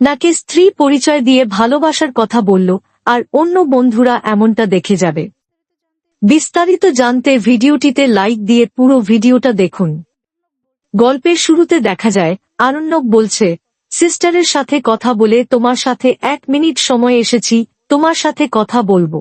নাকি স্ত্রী পরিচয় দিয়ে ভালোবাসার কথা বলল আর অন্য বন্ধুরা এমনটা দেখে যাবে। বিস্তারিত জানতে ভিডিওটিতে লাইক দিয়ে পুরো ভিডিওটা দেখুন। গল্পের শুরুতে দেখা যায় আরণ্যক বলছে, সিস্টারের সাথে কথা বলে তোমার সাথে 1 মিনিট সময় এসেছি, তোমার সাথে কথা বলবো।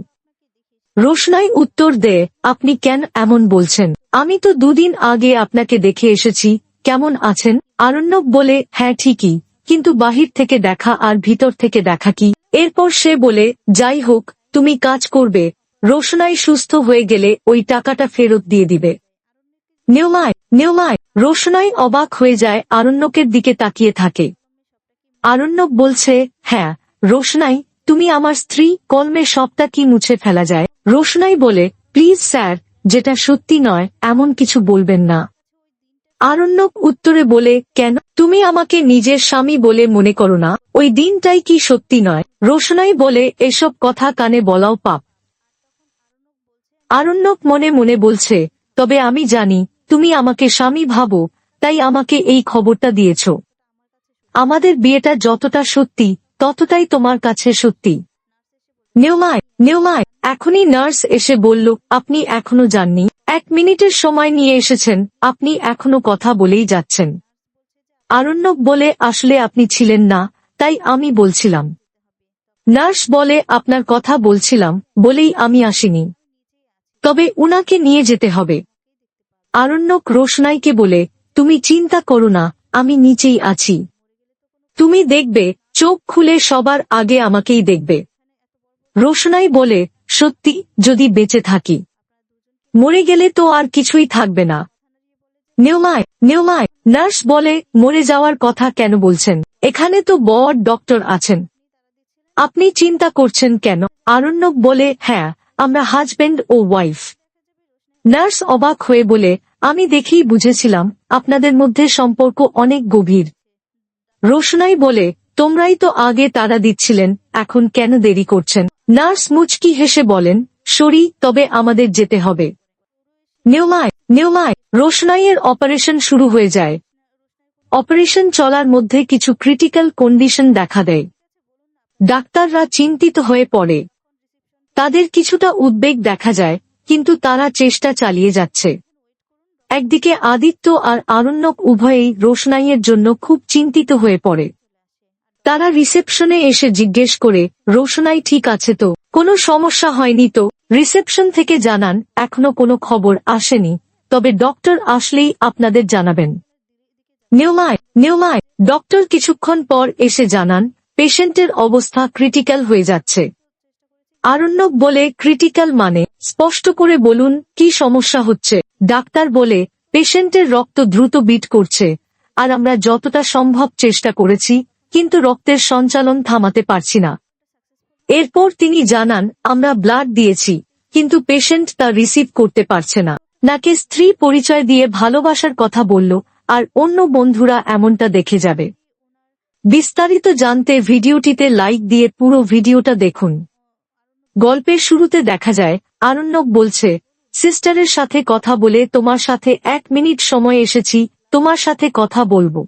রোশনাই উত্তর দেয়, আপনি কেন এমন বলছেন? আমি তো 2 দিন আগে আপনাকে দেখে এসেছি, কেমন আছেন? আরণ্যক বলে, হ্যাঁ ঠিকই, কিন্তু বাহির থেকে দেখা আর ভিতর থেকে দেখা কি? এরপর সে বলে, যাই হোক, তুমি কাজ করবে, রোশনাই সুস্থ হয়ে গেলে ওই টাকাটা ফেরত দিয়ে দিবে। নিউমাই রোশনাই অবাক হয়ে যায়, আরণ্যকের দিকে তাকিয়ে থাকে। আরণ্যক বলছে, হ্যাঁ রোশনাই, তুমি আমার স্ত্রী, কলমে সবটা কি মুছে ফেলা যায়? রোশনাই বলে, প্লিজ স্যার, যেটা সত্যি নয় এমন কিছু বলবেন না। আরণ্যক উত্তরে বলে, কেন? তুমি আমাকে নিজের স্বামী বলে মনে করো না? ওই দিনটাই কি সত্যি নয়? রোশনাই বলে, এসব কথা কানে বলাও পাপ। আরণ্যক মনে মনে বলছে, তবে আমি জানি তুমি আমাকে স্বামী ভাবো, তাই আমাকে এই খবরটা দিয়েছ। আমাদের বিয়েটা যতটা সত্যি ততটাই তোমার কাছে সত্যি। নিউমাই এখনই নার্স এসে বলল, আপনি এখনো যাননি? 1 মিনিটের সময় নিয়ে এসেছেন, আপনি এখনো কথা বলেই যাচ্ছেন। আরণ্যক বলে, আসলে আপনি ছিলেন না, তাই আমি বলছিলাম। নার্স বলে, আপনার কথা বলছিলাম বলেই আমি আসিনি। তবে উনাকে নিয়ে যেতে হবে। আরণ্যক রোশনাইকে বলে, তুমি চিন্তা করো না, আমি নিচেই আছি। তুমি দেখবে, চোখ খুলে সবার আগে আমাকেই দেখবে। রোশনাই বলে, সত্যি? যদি বেঁচে থাকি? মরে গেলে তো আর কিছুই থাকবে না। নিউমাই নার্স বলে, মরে যাওয়ার কথা কেন বলছেন? এখানে তো বড় ডক্টর আছেন। আপনি চিন্তা করছেন কেন? আরণ্যক বলে, হ্যাঁ, আমরা হাজবেন্ড ও ওয়াইফ। নার্স অবাক হয়ে বলে, আমি দেখেই বুঝেছিলাম আপনাদের মধ্যে সম্পর্ক অনেক গভীর। রোশনাই বলে, তোমরাই তো আগে তাড়া দিচ্ছিলেন, এখন কেন দেরি করছেন? নার্স মুচকি হেসে বলেন, সরি, তবে আমাদের যেতে হবে। নিউমাই রোশনাইয়ের অপারেশন শুরু হয়ে যায়। অপারেশন চলার মধ্যে কিছু ক্রিটিক্যাল কন্ডিশন দেখা দেয়। ডাক্তাররা চিন্তিত হয়ে পড়ে। তাদের কিছুটা উদ্বেগ দেখা যায়, কিন্তু তারা চেষ্টা চালিয়ে যাচ্ছে। একদিকে আদিত্য আর আরণ্যক উভয়েই রোশনাইয়ের জন্য খুব চিন্তিত হয়ে পড়ে। তারা রিসেপশনে এসে জিজ্ঞেস করে, রোশনাই ঠিক আছে তো? কোনো সমস্যা হয়নি তো? রিসেপশন থেকে জানান, এখনো কোনো খবর আসেনি, তবে ডক্টর আসলেই আপনাদের জানাবেন। নিউমাই ডক্টর কিছুক্ষণ পর এসে জানান, পেশেন্টের অবস্থা ক্রিটিক্যাল হয়ে যাচ্ছে। আরণ্যক বলে, ক্রিটিক্যাল মানে? স্পষ্ট করে বলুন, কি সমস্যা হচ্ছে? ডাক্তার বলে, পেশেন্টের রক্ত দ্রুত বিট করছে, আর আমরা যতটা সম্ভব চেষ্টা করেছি, কিন্তু রক্তের সঞ্চালন থামাতে পারছি না। এরপর তিনি জানান, আমরা ব্লাড দিয়েছি, কিন্তু পেশেন্ট তা রিসিভ করতে পারছে না। নাকি স্ত্রী পরিচয় দিয়ে ভালোবাসার কথা বলল আর অন্য বন্ধুরা এমনটা দেখে যাবে। বিস্তারিত জানতে ভিডিওটিতে লাইক দিয়ে পুরো ভিডিওটা দেখুন। গল্পের শুরুতে দেখা যায় আরণ্যক বলছে, সিস্টারের সাথে কথা বলে তোমার সাথে 1 মিনিট সময় এসেছি, তোমার সাথে কথা বলবো।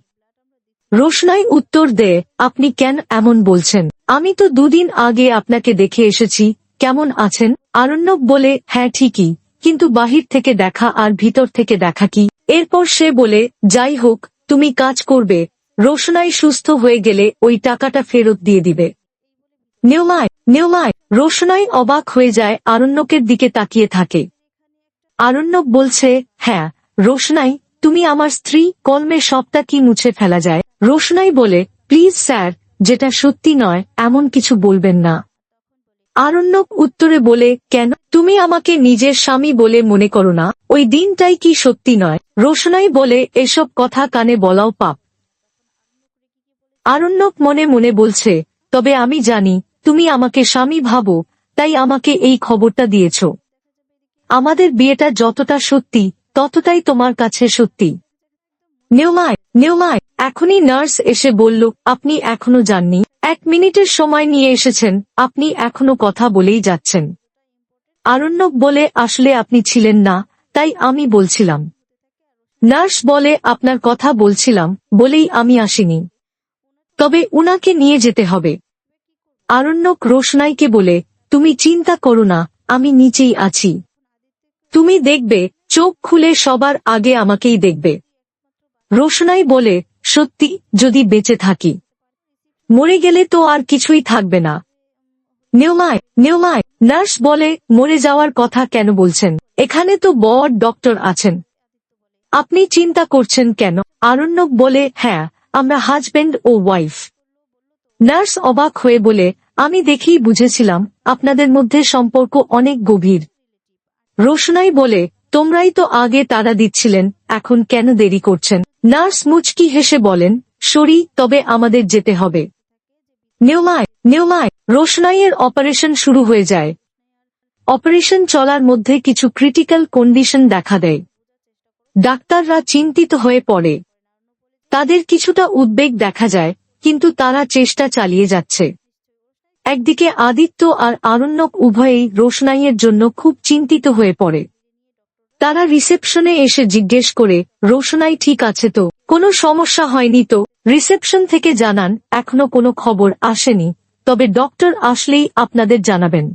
রোশনাই উত্তর দেয়, আপনি কেন এমন বলছেন? আমি তো 2 দিন আগে আপনাকে দেখে এসেছি, কেমন আছেন? আরণ্যক বলে, হ্যাঁ ঠিকই, কিন্তু বাহির থেকে দেখা আর ভিতর থেকে দেখা কি? এরপর সে বলে, যাই হোক, তুমি কাজ করবে, রোশনাই সুস্থ হয়ে গেলে ওই টাকাটা ফেরত দিয়ে দিবে। নিউমাই রোশনাই অবাক হয়ে যায়, আরণ্যকের দিকে তাকিয়ে থাকে। আরণ্যক বলছে, হ্যাঁ রোশনাই, তুমি আমার স্ত্রী, কলমে সবটা কি মুছে ফেলা যায়? রোশনাই বলে, প্লিজ স্যার, যেটা সত্যি নয় এমন কিছু বলবেন না। আরণ্যক উত্তরে বলে, কেন? তুমি আমাকে নিজের স্বামী বলে মনে করো না? ওই দিনটাই কি সত্যি নয়? রোশনাই বলে, এসব কথা কানে বলাও পাপ। আরণ্যক মনে মনে বলছে, তবে আমি জানি তুমি আমাকে স্বামী ভাবো, তাই আমাকে এই খবরটা দিয়েছ। আমাদের বিয়েটা যতটা সত্যি ততটাই তোমার কাছে সত্যি। নিউমাই এখনই নার্স এসে বলল, আপনি এখনো যাননি? 1 মিনিটের সময় নিয়ে এসেছেন, আপনি এখনো কথা বলেই যাচ্ছেন। আরণ্যক বলে, আসলে আপনি ছিলেন না, তাই আমি বলছিলাম। নার্স বলে, আপনার কথা বলছিলাম বলেই আমি আসিনি। তবে উনাকে নিয়ে যেতে হবে। আরণ্যক রোশনাইকে বলে, তুমি চিন্তা করো না, আমি নিচেই আছি। তুমি দেখবে, চোখ খুলে সবার আগে আমাকেই দেখবে। রোশনাই বলে, সত্যি, যদি বেঁচে থাকি। মরে গেলে তো আর কিছুই থাকবে না। নিউমায় নিউমায় নার্স বলে, মরে যাওয়ার কথা কেন বলছেন? এখানে তো বড় ডক্টর আছেন। আপনি চিন্তা করছেন কেন? আরণ্যক বলে, হ্যাঁ, আমরা হাজবেন্ড ও ওয়াইফ। নার্স অবাক হয়ে বলে, আমি দেখেই বুঝেছিলাম আপনাদের মধ্যে সম্পর্ক অনেক গভীর। রোশনাই বলে, তোমরাই তো আগে তাড়া দিচ্ছিলেন, এখন কেন দেরি করছেন? নার্স মুচকি হেসে বলেন, সরি, তবে আমাদের যেতে হবে। নিউমায় রোশনাইয়ের অপারেশন শুরু হয়ে যায়। অপারেশন চলার মধ্যে কিছু ক্রিটিক্যাল কন্ডিশন দেখা দেয়। ডাক্তাররা চিন্তিত হয়ে পড়ে। তাদের কিছুটা উদ্বেগ দেখা যায়, কিন্তু তারা চেষ্টা চালিয়ে যাচ্ছে। একদিকে আদিত্য আর আরণ্যক উভয়েই রোশনাইয়ের জন্য খুব চিন্তিত হয়ে পড়ে। তারা রিসেপশনে এসে জিজ্ঞেস করে, রোশনাই ঠিক আছে তো? কোনো সমস্যা হয়নি তো? রিসেপশন থেকে জানান, এখনো কোনো খবর আসেনি, তবে ডক্টর আসলেই আপনাদের জানাবেন।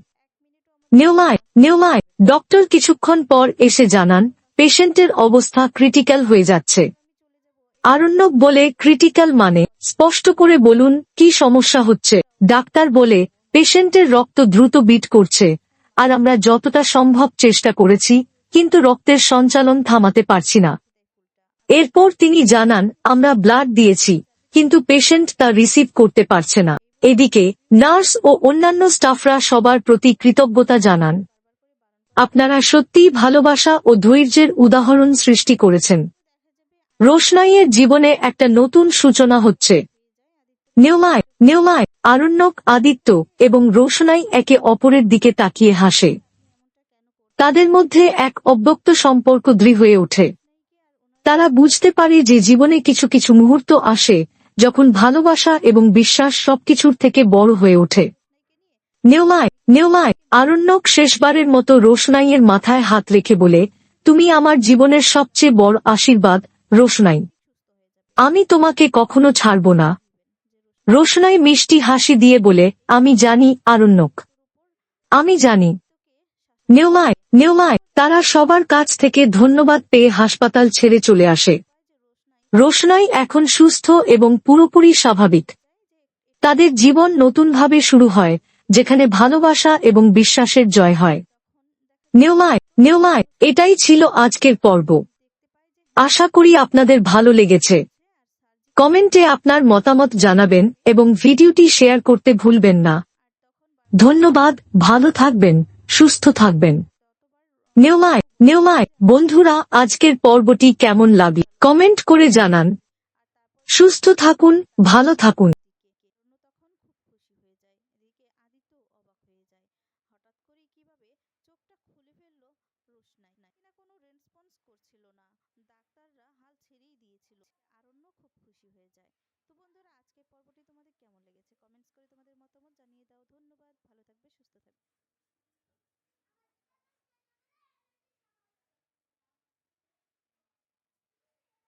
নিউমায় ডক্টর কিছুক্ষণ পর এসে জানান, পেশেন্টের অবস্থা ক্রিটিক্যাল হয়ে যাচ্ছে। আরণ্যক বলে, ক্রিটিক্যাল মানে? স্পষ্ট করে বলুন, কি সমস্যা হচ্ছে? ডাক্তার বলে, পেশেন্টের রক্ত দ্রুত বিট করছে, আর আমরা যতটা সম্ভব চেষ্টা করেছি, কিন্তু রক্তের সঞ্চালন থামাতে পারছি না। এরপর তিনি জানান, আমরা ব্লাড দিয়েছি, কিন্তু পেশেন্ট তা রিসিভ করতে পারছে না। এদিকে নার্স ও অন্যান্য স্টাফরা সবার প্রতি কৃতজ্ঞতা জানান। আপনারা সত্যিই ভালোবাসা ও ধৈর্যের উদাহরণ সৃষ্টি করেছেন। রোশনাইয়ের জীবনে একটা নতুন সূচনা হচ্ছে। নিউমায় আরণ্যক, আদিত্য এবং রোশনাই একে অপরের দিকে তাকিয়ে হাসে। তাদের মধ্যে এক অব্যক্ত সম্পর্ক দৃঢ় হয়ে ওঠে। তারা বুঝতে পারে যে জীবনে কিছু কিছু মুহূর্ত আসে, যখন ভালোবাসা এবং বিশ্বাস সবকিছুর থেকে বড় হয়ে ওঠে। নিউমায় আরণ্যক শেষবারের মতো রোশনাইয়ের মাথায় হাত রেখে বলে, তুমি আমার জীবনের সবচেয়ে বড় আশীর্বাদ, রোশনাই। আমি তোমাকে কখনো ছাড়ব না। রোশনাই মিষ্টি হাসি দিয়ে বলে, আমি জানি আরণ্যক, আমি জানি। নিউমায় তারা সবার কাছ থেকে ধন্যবাদ পেয়ে হাসপাতাল ছেড়ে চলে আসে। রোশনাই এখন সুস্থ এবং পুরোপুরি স্বাভাবিক। তাদের জীবন নতুনভাবে শুরু হয়, যেখানে ভালোবাসা এবং বিশ্বাসের জয় হয়। নিউমায় এটাই ছিল আজকের পর্ব। আশা করি আপনাদের ভালো লেগেছে। কমেন্টে আপনার মতামত জানাবেন এবং ভিডিওটি শেয়ার করতে ভুলবেন না। ধন্যবাদ, ভালো থাকবেন, সুস্থ থাকবেন। নিউমায় বন্ধুরা, আজকের পর্বটি কেমন লাগলো কমেন্ট করে জানান। সুস্থ থাকুন, ভালো থাকুন।